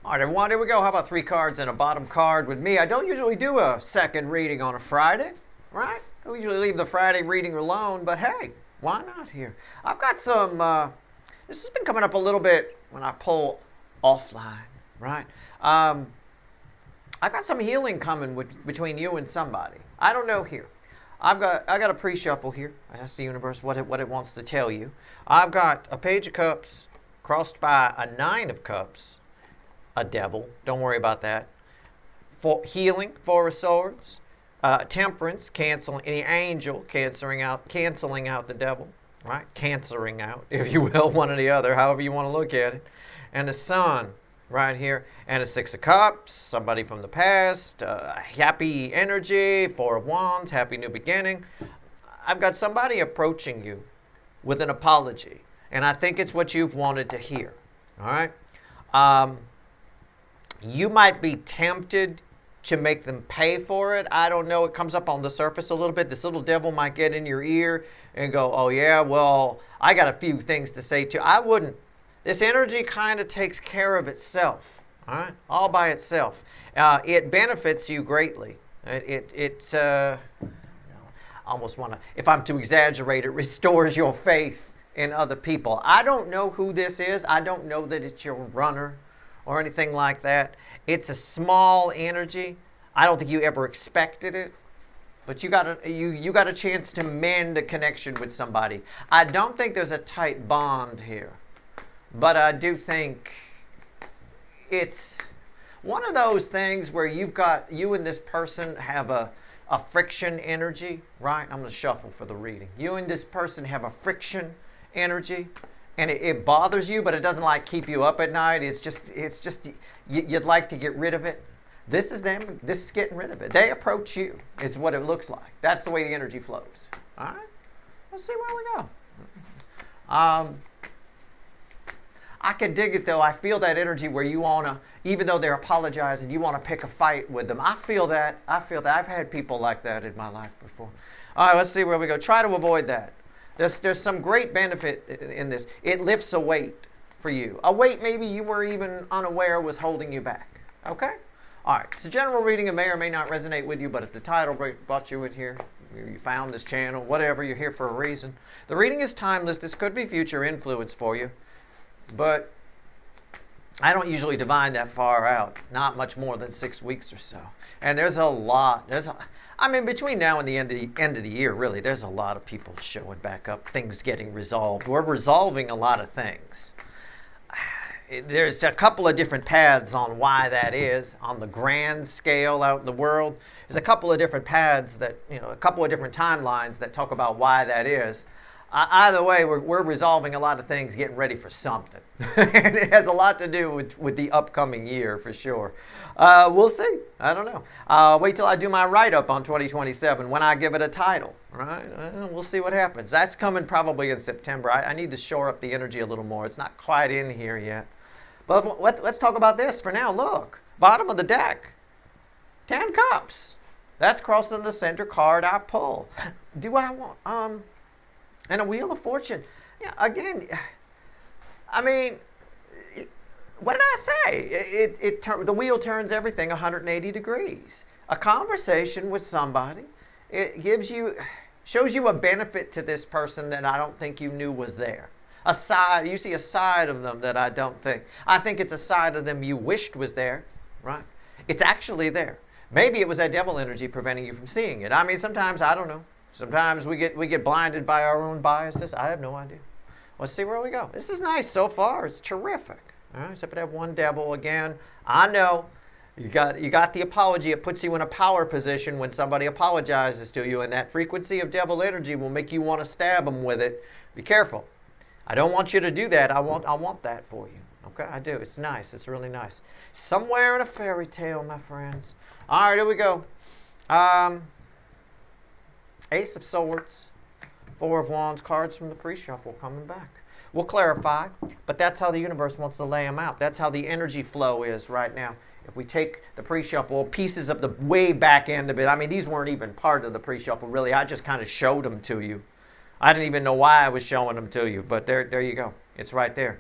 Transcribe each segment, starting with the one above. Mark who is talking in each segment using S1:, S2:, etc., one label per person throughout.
S1: All right, everyone, here we go. How about 3 cards and a bottom card with me? I don't usually do a second reading on a Friday, right? I usually leave the Friday reading alone, but hey, why not here? I've got some, this has been coming up a little bit when I pull offline, right? I've got some healing coming between you and somebody. I don't know here. I got a pre-shuffle here. I asked the universe what it wants to tell you. I've got a Page of Cups crossed by a 9 of Cups, a devil. Don't worry about that. For healing, 4 of Swords, Temperance, canceling the angel, canceling out the devil, right? Cancering out, if you will, one or the other, however you want to look at it. And the Sun right here, and a 6 of Cups, somebody from the past, happy energy, 4 of Wands, happy new beginning. I've got somebody approaching you with an apology, and I think it's what you've wanted to hear, all right? You might be tempted to make them pay for it. I don't know. It comes up on the surface a little bit. This little devil might get in your ear and go, oh, yeah, well, I got a few things to say to you. I wouldn't. This energy kind of takes care of itself, all right? All by itself. It benefits you greatly. I almost want to, if I'm to exaggerate, it restores your faith in other people. I don't know who this is. I don't know that it's your runner or anything like that. It's a small energy. I don't think you ever expected it, but you got a chance to mend a connection with somebody. I don't think there's a tight bond here, but I do think it's one of those things where you and this person have a friction energy, right? I'm going to shuffle for the reading. You and this person have a friction energy. And it bothers you, but it doesn't like keep you up at night. It's just you'd like to get rid of it. This is them. This is getting rid of it. They approach you. Is what it looks like. That's the way the energy flows. All right. Let's see where we go. I can dig it though. I feel that energy where you wanna, even though they're apologizing, you wanna pick a fight with them. I feel that. I've had people like that in my life before. All right. Let's see where we go. Try to avoid that. There's some great benefit in this. It lifts a weight for you. A weight maybe you were even unaware was holding you back. Okay? All right. It's a general reading. It may or may not resonate with you, but if the title brought you in here, you found this channel, whatever, you're here for a reason. The reading is timeless. This could be future influence for you, but I don't usually divine that far out. Not much more than 6 weeks or so. And there's a lot. Between now and the end of the year, really, there's a lot of people showing back up, things getting resolved. We're resolving a lot of things. There's a couple of different paths on why that is. On the grand scale out in the world, there's a couple of different paths that, a couple of different timelines that talk about why that is. Either way, we're resolving a lot of things, getting ready for something. And it has a lot to do with the upcoming year, for sure. We'll see. I don't know. Wait till I do my write-up on 2027 when I give it a title. Right? We'll see what happens. That's coming probably in September. I need to shore up the energy a little more. It's not quite in here yet. But let's talk about this for now. Look, bottom of the deck, 10 Cups. That's crossing the center card I pull. Do I want... And a Wheel of Fortune. Yeah, again, what did I say? The wheel turns everything 180 degrees. A conversation with somebody, it shows you a benefit to this person that I don't think you knew was there. You see a side of them that I don't think. I think it's a side of them you wished was there, right? It's actually there. Maybe it was that devil energy preventing you from seeing it. Sometimes, I don't know. Sometimes we get blinded by our own biases. I have no idea. Let's see where we go. This is nice so far. It's terrific. All right, except for that one devil again. I know you got the apology. It puts you in a power position when somebody apologizes to you, and that frequency of devil energy will make you want to stab them with it. Be careful. I don't want you to do that. I want that for you. Okay, I do. It's nice. It's really nice. Somewhere in a fairy tale, my friends. All right, here we go. Ace of Swords, 4 of Wands, cards from the pre-shuffle coming back. We'll clarify, but that's how the universe wants to lay them out. That's how the energy flow is right now. If we take the pre-shuffle, pieces of the way back end of it, these weren't even part of the pre-shuffle, really. I just kind of showed them to you. I didn't even know why I was showing them to you, but there you go. It's right there.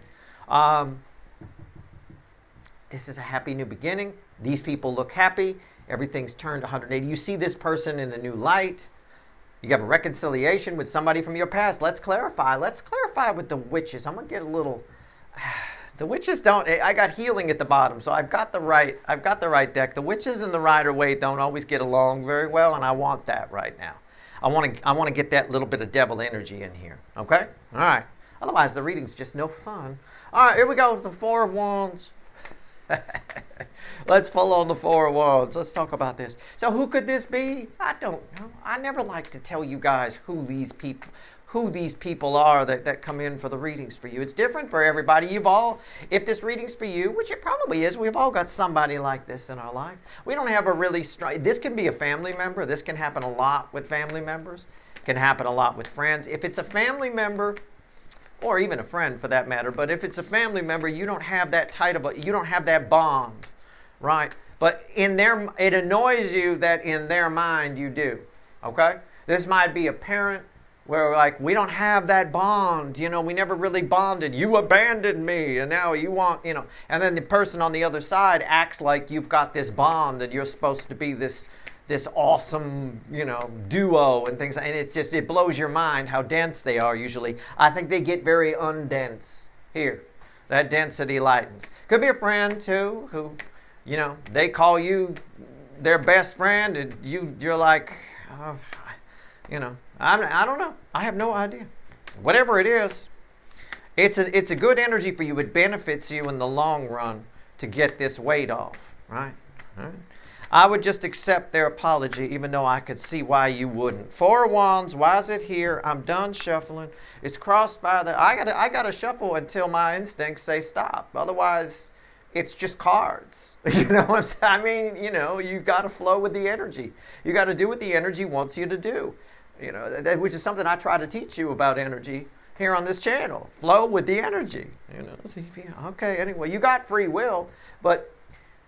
S1: this is a happy new beginning. These people look happy. Everything's turned 180. You see this person in a new light. You have a reconciliation with somebody from your past. Let's clarify. Let's clarify with the witches. I'm going to get a little... The witches don't... I got healing at the bottom, so I've got the right deck. The witches and the Rider Waite don't always get along very well, and I want that right now. I want to get that little bit of devil energy in here. Okay? All right. Otherwise, the reading's just no fun. All right, here we go with the Four of Wands. Let's pull on the Four of Wands. Let's talk about this. So who could this be? I don't know. I never like to tell you guys who these people are that come in for the readings for you. It's different for everybody. If this reading's for you, which it probably is, we've all got somebody like this in our life. We don't have a really this can be a family member. This can happen a lot with family members. It can happen a lot with friends. If it's a family member, or even a friend for that matter, but if it's a family member, you don't have that you don't have that bond, right? But it annoys you that in their mind you do, okay? This might be a parent where like, we don't have that bond, we never really bonded. You abandoned me and now you want, and then the person on the other side acts like you've got this bond and you're supposed to be this awesome, duo and things. And it blows your mind how dense they are usually. I think they get very undense here. That density lightens. Could be a friend too who, they call you their best friend and you're like, I don't know. I have no idea. Whatever it is, it's a good energy for you. It benefits you in the long run to get this weight off, right? All right. I would just accept their apology, even though I could see why you wouldn't. Four of Wands, why is it here? I'm done shuffling. It's crossed by I gotta shuffle until my instincts say stop. Otherwise, it's just cards. You know what I'm saying? I mean, you gotta flow with the energy. You gotta do what the energy wants you to do. Which is something I try to teach you about energy here on this channel. Flow with the energy. Okay, anyway, you got free will, but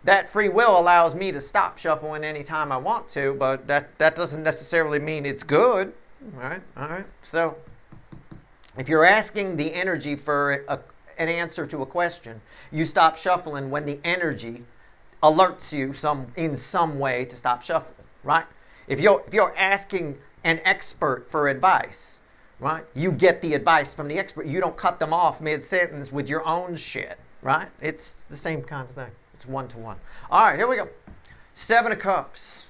S1: that free will allows me to stop shuffling anytime I want to, but that doesn't necessarily mean it's good. All right. So if you're asking the energy for an answer to a question, you stop shuffling when the energy alerts you in some way to stop shuffling, right? If you're asking an expert for advice, right? You get the advice from the expert. You don't cut them off mid-sentence with your own shit, right? It's the same kind of thing. It's one-to-one. All right, here we go. Seven of Cups.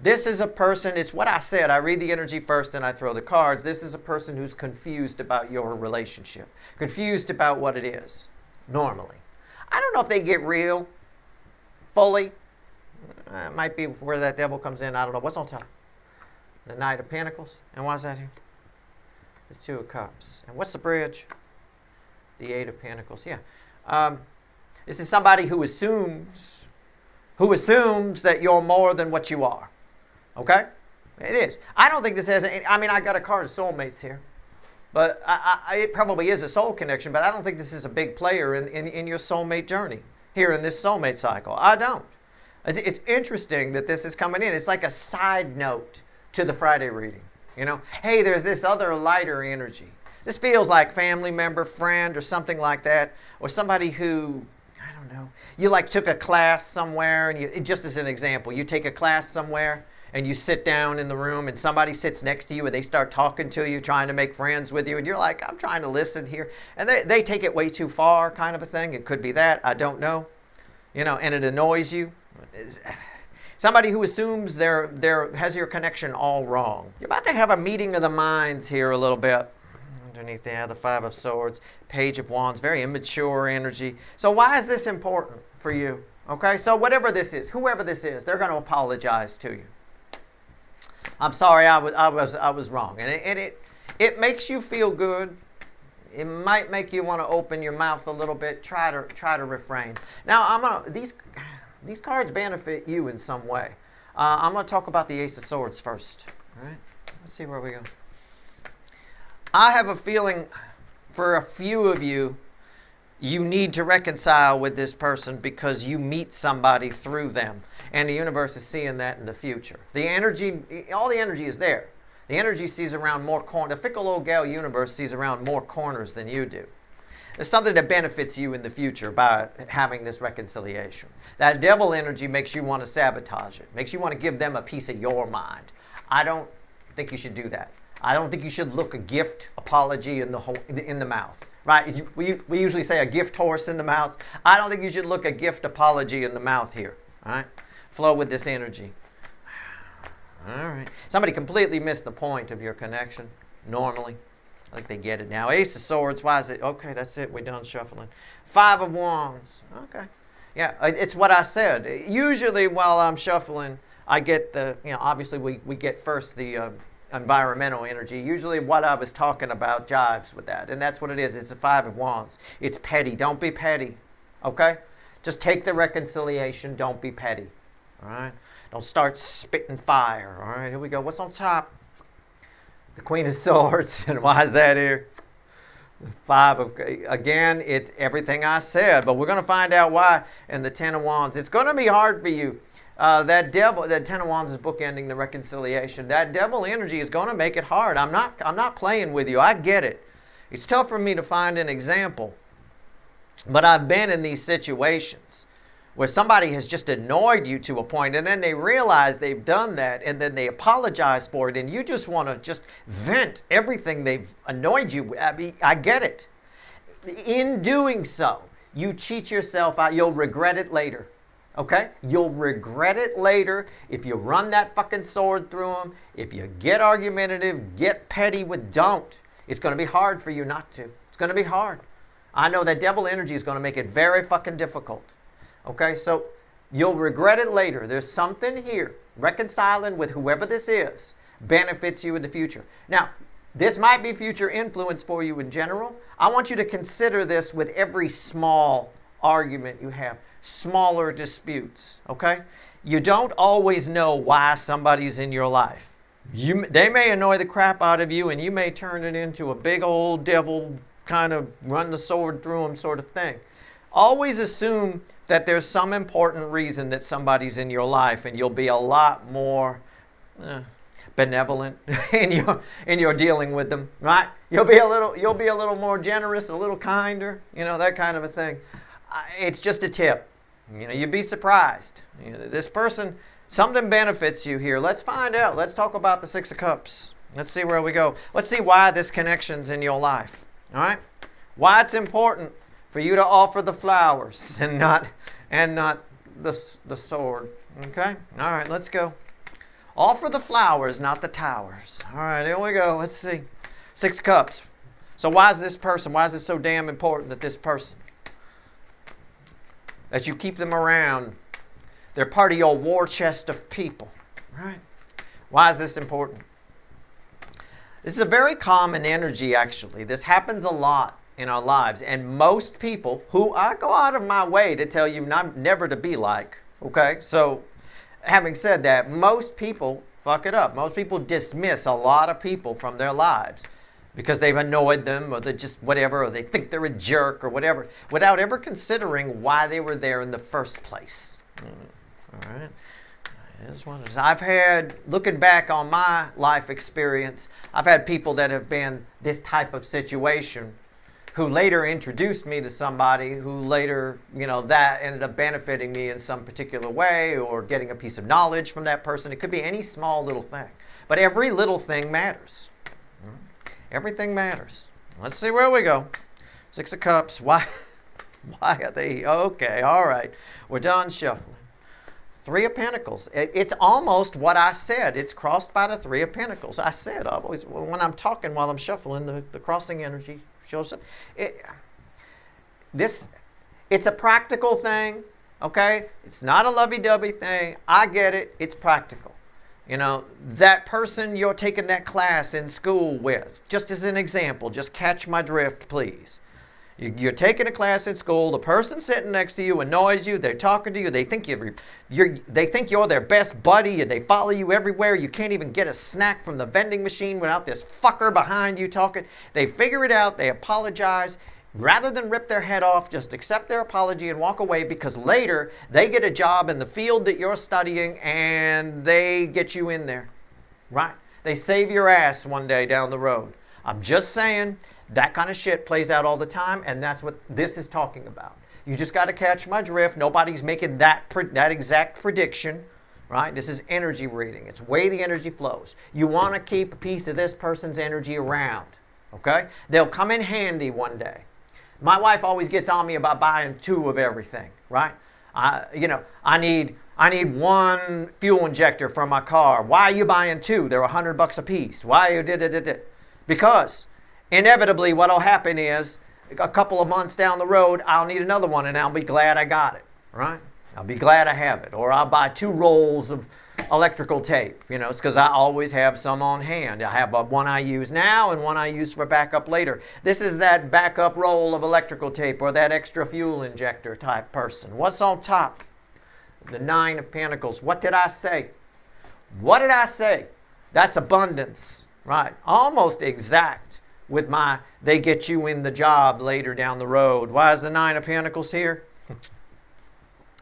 S1: This is a person, it's what I said. I read the energy first and I throw the cards. This is a person who's confused about your relationship. Confused about what it is, normally. I don't know if they get real, fully. It might be where that devil comes in. I don't know. What's on top? The Knight of Pentacles. And why is that here? The Two of Cups. And what's the bridge? The Eight of Pentacles. Yeah. This is somebody who assumes that you're more than what you are. Okay? It is. I don't think this has any, I got a card of soulmates here. But it probably is a soul connection, but I don't think this is a big player in your soulmate journey here in this soulmate cycle. I don't. It's interesting that this is coming in. It's like a side note to the Friday reading. Hey, there's this other lighter energy. This feels like family member, friend, or something like that. Or somebody who, I don't know, you like took a class somewhere, and just as an example, you take a class somewhere, and you sit down in the room, and somebody sits next to you, and they start talking to you, trying to make friends with you, and you're like, I'm trying to listen here. And they take it way too far, kind of a thing. It could be that. I don't know. And it annoys you. Somebody who assumes has your connection all wrong. You're about to have a meeting of the minds here a little bit. Underneath the Five of Swords, Page of Wands, very immature energy. So why is this important for you? Okay, so whatever this is, whoever this is, they're going to apologize to you. I'm sorry, I was wrong, and it makes you feel good. It might make you want to open your mouth a little bit. Try to refrain. Now these cards benefit you in some way. I'm going to talk about the Ace of Swords first. All right, let's see where we go. I have a feeling for a few of you, you need to reconcile with this person because you meet somebody through them. And the universe is seeing that in the future. The energy, all the energy is there. The energy sees around more corners. The fickle old gal universe sees around more corners than you do. There's something that benefits you in the future by having this reconciliation. That devil energy makes you want to sabotage it, makes you want to give them a piece of your mind. I don't think you should do that. I don't think you should look a gift apology in the mouth, right? We usually say a gift horse in the mouth. I don't think you should look a gift apology in the mouth here, all right? Flow with this energy. All right. Somebody completely missed the point of your connection normally. I think they get it now. Ace of Swords. Why is it? Okay, that's it. We're done shuffling. Five of Wands. Okay. Yeah, it's what I said. Usually while I'm shuffling, I get obviously we get first the environmental energy. Usually what I was talking about jives with that. And that's what it is. It's the Five of Wands. It's petty. Don't be petty. Okay? Just take the reconciliation. Don't be petty. All right? Don't start spitting fire. All right, here we go. What's on top? The Queen of Swords. And why is that here? Again, it's everything I said, but we're going to find out why. And the Ten of Wands. It's going to be hard for you. That Ten of Wands is bookending the reconciliation. That devil energy is going to make it hard. I'm not playing with you. I get it. It's tough for me to find an example. But I've been in these situations where somebody has just annoyed you to a point, and then they realize they've done that, and then they apologize for it, and you just want to just vent everything they've annoyed you with. I mean, I get it. In doing so, you cheat yourself out. You'll regret it later. Okay? You'll regret it later if you run that fucking sword through them, if you get argumentative, get petty don't. It's going to be hard for you not to. It's going to be hard. I know that devil energy is going to make it very fucking difficult. Okay, so you'll regret it later. There's something here. Reconciling with whoever this is benefits you in the future. Now, this might be future influence for you in general. I want you to consider this with every small argument you have, smaller disputes, okay? You don't always know why somebody's in your life. They may annoy the crap out of you, and you may turn it into a big old devil kind of run the sword through them sort of thing. Always assume that there's some important reason that somebody's in your life, and you'll be a lot more benevolent in your dealing with them, right? You'll be a little more generous, a little kinder, that kind of a thing. It's just a tip. You'd be surprised. This person, something benefits you here. Let's find out. Let's talk about the Six of Cups. Let's see where we go. Let's see why this connection's in your life. All right? Why it's important for you to offer the flowers and not the sword. Okay? All right, let's go. Offer the flowers, not the towers. All right, here we go. Let's see. Six of Cups. So why is it so damn important that this person, that you keep them around? They're part of your war chest of people. Right? Why is this important? This is a very common energy, actually. This happens a lot in our lives. And most people, who I go out of my way to tell you never to be like, okay? So, having said that, most people fuck it up. Most people dismiss a lot of people from their lives because they've annoyed them, or they just whatever, or they think they're a jerk or whatever, without ever considering why they were there in the first place. All right. I've had, looking back on my life experience, I've had people that have been this type of situation who later introduced me to somebody who later, that ended up benefiting me in some particular way, or getting a piece of knowledge from that person. It could be any small little thing. But every little thing matters. Everything matters. Let's see where we go. Six of Cups. Why are they? Okay, all right. We're done shuffling. Three of Pentacles. It's almost what I said. It's crossed by the Three of Pentacles. I said always, when I'm talking while I'm shuffling, the crossing energy shows up. It's a practical thing, okay? It's not a lovey-dovey thing. I get it. It's practical. That person you're taking that class in school with, just as an example, just catch my drift, please. You're taking a class in school. The person sitting next to you annoys you. They're talking to you. They think you're their best buddy, and they follow you everywhere. You can't even get a snack from the vending machine without this fucker behind you talking. They figure it out. They apologize. Rather than rip their head off, just accept their apology and walk away, because later they get a job in the field that you're studying and they get you in there. Right? They save your ass one day down the road. I'm just saying, That kind of shit plays out all the time, and that's what this is talking about. You just got to catch my drift. Nobody's making that exact prediction, right? This is energy reading. It's the way the energy flows. You want to keep a piece of this person's energy around, okay? They'll come in handy one day. My wife always gets on me about buying 2 of everything, right? I need one fuel injector for my car. Why are you buying 2? They're $100 a piece. Why are you Because inevitably what will happen is a couple of months down the road, I'll need another one and I'll be glad I got it, right? I'll be glad I have it. Or I'll buy 2 rolls of electrical tape, it's because I always have some on hand. I have one I use now and one I use for backup later. This is that backup roll of electrical tape or that extra fuel injector type person. What's on top? The 9 of Pentacles. What did I say? What did I say? That's abundance, right? Almost exact with my, they get you in the job later down the road. Why is the 9 of Pentacles here?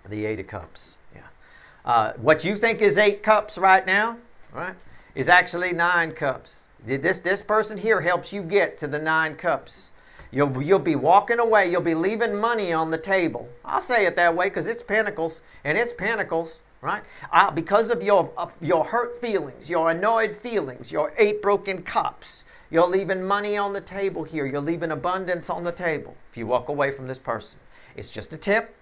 S1: The 8 of Cups, yeah. What you think is 8 cups right now, right, is actually 9 cups. This person here helps you get to the 9 cups. You'll be walking away. You'll be leaving money on the table. I'll say it that way because it's Pentacles, and it's Pentacles, right? Because of your hurt feelings, your annoyed feelings, your 8 broken cups, you're leaving money on the table here. You're leaving abundance on the table if you walk away from this person. It's just a tip.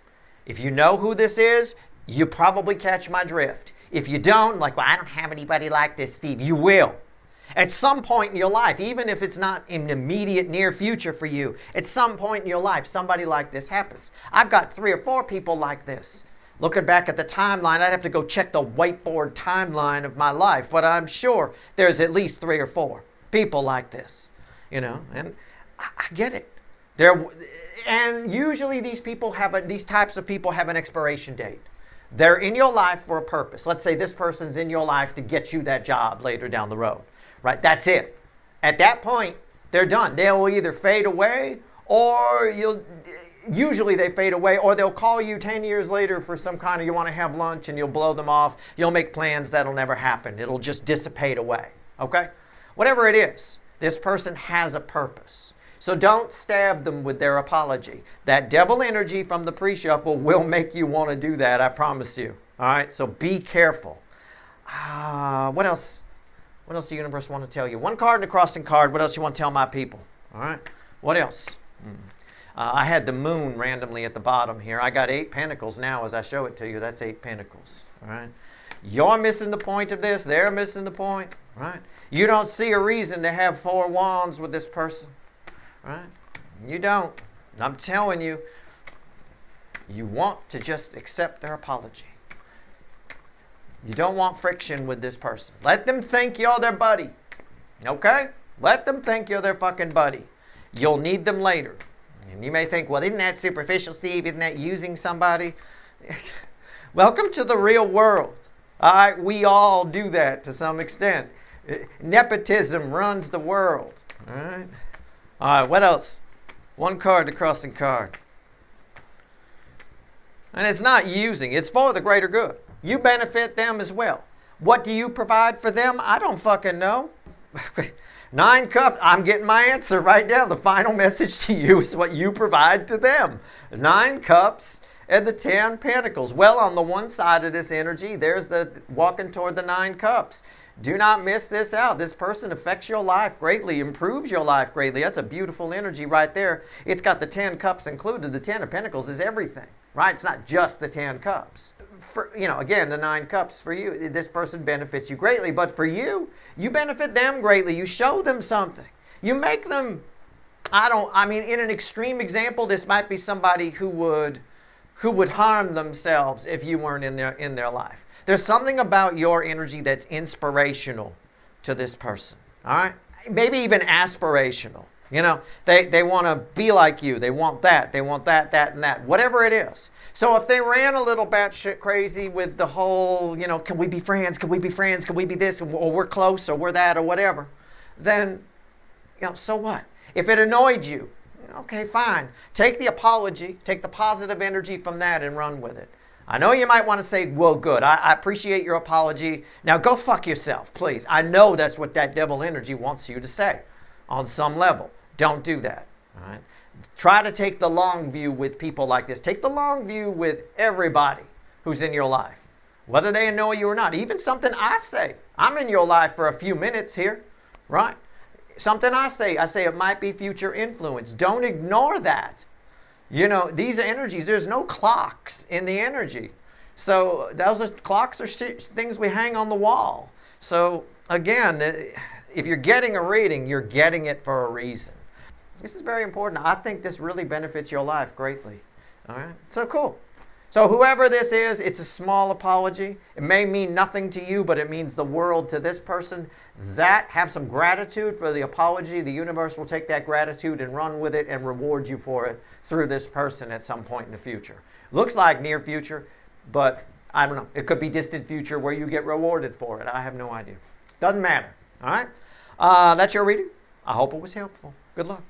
S1: If you know who this is, you probably catch my drift. If you don't, well, I don't have anybody like this, Steve. You will. At some point in your life, even if it's not in the immediate near future for you, at some point in your life, somebody like this happens. I've got 3 or 4 people like this. Looking back at the timeline, I'd have to go check the whiteboard timeline of my life, but I'm sure there's at least 3 or 4 people like this, and I get it. And usually these types of people have an expiration date. They're in your life for a purpose. Let's say this person's in your life to get you that job later down the road, right? That's it. At that point, they're done. They'll either fade away or usually they fade away, or they'll call you 10 years later for some kind of, you want to have lunch and you'll blow them off. You'll make plans that'll never happen. It'll just dissipate away, okay? Whatever it is, this person has a purpose. So don't stab them with their apology. That devil energy from the pre-shuffle will make you want to do that, I promise you. All right, so be careful. What else? What else the universe want to tell you? 1 card and a crossing card. What else you want to tell my people? All right, what else? I had the moon randomly at the bottom here. I got 8 pentacles now as I show it to you. That's 8 pentacles, all right? You're missing the point of this. They're missing the point, right? You don't see a reason to have 4 wands with this person, right? You don't. I'm telling you, you want to just accept their apology. You don't want friction with this person. Let them think you're their buddy, okay? Let them think you're their fucking buddy. You'll need them later. And you may think, well, isn't that superficial, Steve? Isn't that using somebody? Welcome to the real world. All right, we all do that to some extent. Nepotism runs the world. All right. All right, what else? 1 card, the crossing card. And it's not using, it's for the greater good. You benefit them as well. What do you provide for them? I don't fucking know. 9 cups, I'm getting my answer right now. The final message to you is what you provide to them. 9 cups and the 10 pentacles. Well, on the one side of this energy, there's the walking toward the 9 cups. Do not miss this out. This person affects your life greatly, improves your life greatly. That's a beautiful energy right there. It's got the 10 cups included. The 10 of pentacles is everything, right? It's not just the 10 cups. Again, the 9 cups for you, this person benefits you greatly. But for you, you benefit them greatly. You show them something. You make them, in an extreme example, this might be somebody who would harm themselves if you weren't in their life. There's something about your energy that's inspirational to this person, all right? Maybe even aspirational. They want to be like you. They want that, that, and that, whatever it is. So if they ran a little batshit crazy with the whole, can we be friends? Can we be friends? Can we be this? Or we're close, or we're that, or whatever. Then, so what? If it annoyed you, okay, fine. Take the apology, take the positive energy from that and run with it. I know you might want to say, well, good. I appreciate your apology. Now go fuck yourself, please. I know that's what that devil energy wants you to say on some level. Don't do that. All right? Try to take the long view with people like this. Take the long view with everybody who's in your life, whether they know you or not. Even something I say. I'm in your life for a few minutes here, right? Something I say it might be future influence. Don't ignore that. You know, these energies, there's no clocks in the energy. So clocks are things we hang on the wall. So again, if you're getting a reading, you're getting it for a reason. This is very important. I think this really benefits your life greatly. All right? So cool. So whoever this is, it's a small apology. It may mean nothing to you, but it means the world to this person. Have some gratitude for the apology. The universe will take that gratitude and run with it and reward you for it through this person at some point in the future. Looks like near future, but I don't know. It could be distant future where you get rewarded for it. I have no idea. Doesn't matter. All right? That's your reading. I hope it was helpful. Good luck.